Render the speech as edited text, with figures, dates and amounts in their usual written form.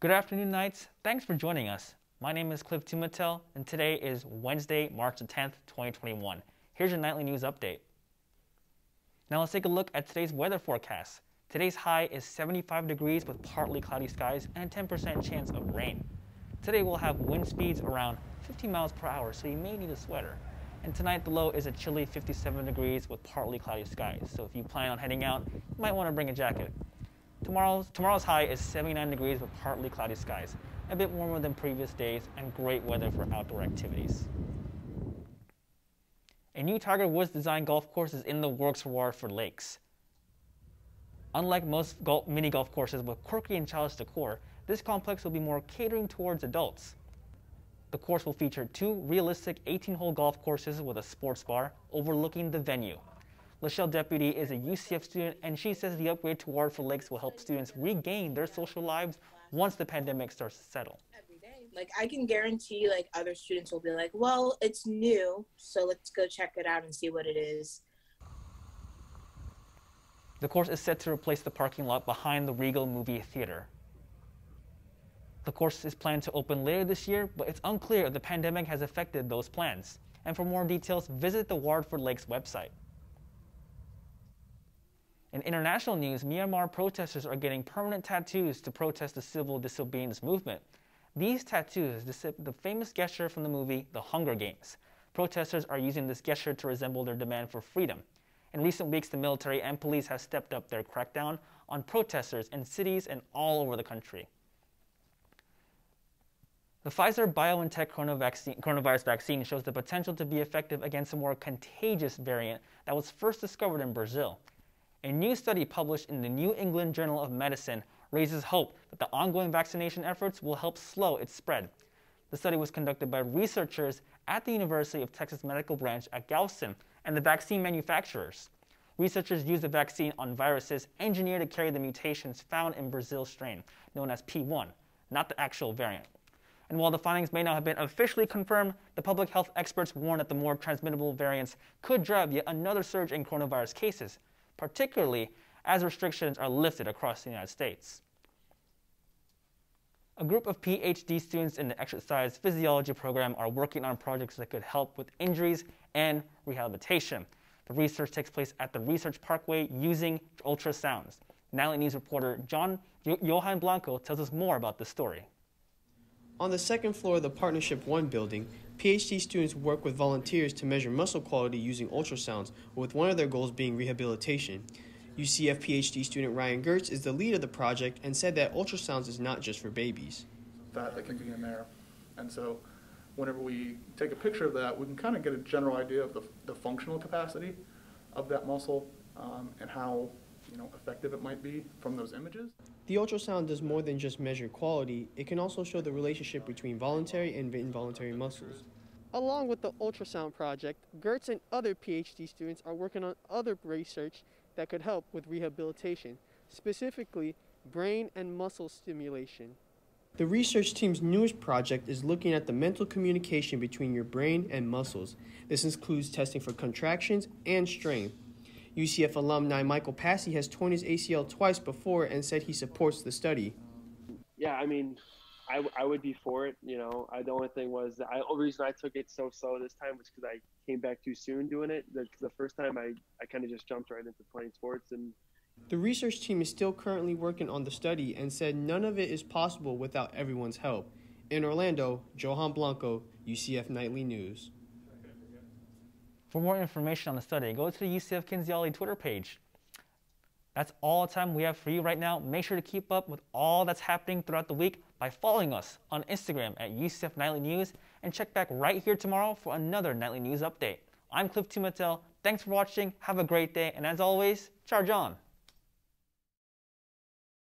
Good afternoon, Knights. Thanks for joining us. My name is Tumetel, and today is Wednesday, March the 10th, 2021. Here's your nightly news update. Now let's take a look at today's weather forecast. Today's high is 75 degrees with partly cloudy skies and a 10% chance of rain. Today we'll have wind speeds around 50 miles per hour, so you may need a sweater. And tonight the low is a chilly 57 degrees with partly cloudy skies, so if you plan on heading out, you might want to bring a jacket. Tomorrow's high is 79 degrees with partly cloudy skies, a bit warmer than previous days and great weather for outdoor activities. A new Tiger Woods designed golf course is in the works for Waterford Lakes. Unlike most mini golf courses with quirky and childish decor, this complex will be more catering towards adults. The course will feature two realistic 18-hole golf courses with a sports bar overlooking the venue. Lachelle Deputy is a UCF student, and she says the upgrade to Waterford Lakes will help students regain their social lives once the pandemic starts to settle. Every day. Like, I can guarantee, other students will be like, well, it's new, so let's go check it out and see what it is. The course is set to replace the parking lot behind the Regal movie theater. The course is planned to open later this year, but it's unclear if the pandemic has affected those plans. And for more details, visit the Waterford Lakes website. In international news, Myanmar protesters are getting permanent tattoos to protest the civil disobedience movement. These tattoos depict the famous gesture from the movie The Hunger Games. Protesters are using this gesture to resemble their demand for freedom. In recent weeks, the military and police have stepped up their crackdown on protesters in cities and all over the country. The Pfizer-BioNTech coronavirus vaccine shows the potential to be effective against a more contagious variant that was first discovered in Brazil. A new study published in the New England Journal of Medicine raises hope that the ongoing vaccination efforts will help slow its spread. The study was conducted by researchers at the University of Texas Medical Branch at Galveston and the vaccine manufacturers. Researchers used the vaccine on viruses engineered to carry the mutations found in Brazil's strain, known as P1, not the actual variant. And while the findings may not have been officially confirmed, the public health experts warn that the more transmittable variants could drive yet another surge in coronavirus cases, particularly as restrictions are lifted across the United States. A group of PhD students in the exercise physiology program are working on projects that could help with injuries and rehabilitation. The research takes place at the Research Parkway using ultrasounds. Nightly News reporter Johan Blanco tells us more about this story. On the second floor of the Partnership 1 building, PhD students work with volunteers to measure muscle quality using ultrasounds, with one of their goals being rehabilitation. UCF PhD student Ryan Gertz is the lead of the project and said that ultrasounds is not just for babies. That can be in there. And so whenever we take a picture of that, we can kind of get a general idea of the functional capacity of that muscle and how effective it might be from those images. The ultrasound does more than just measure quality. It can also show the relationship between voluntary and involuntary muscles. Along with the ultrasound project, Gertz and other PhD students are working on other research that could help with rehabilitation, specifically brain and muscle stimulation. The research team's newest project is looking at the mental communication between your brain and muscles. This includes testing for contractions and strain. UCF alumni Michael Passy has torn his ACL twice before and said he supports the study. Yeah, I mean, I would be for it. The only thing was the reason I took it so slow this time was because I came back too soon doing it. The first time I kind of just jumped right into playing sports. And the research team is still currently working on the study and said none of it is possible without everyone's help. In Orlando, Johan Blanco, UCF Nightly News. For more information on the study, go to the UCF Kinesiology Twitter page. That's all the time we have for you right now. Make sure to keep up with all that's happening throughout the week by following us on Instagram at UCF Nightly News, and check back right here tomorrow for another Nightly News update. I'm Tumetel. Thanks for watching. Have a great day, and as always, charge on.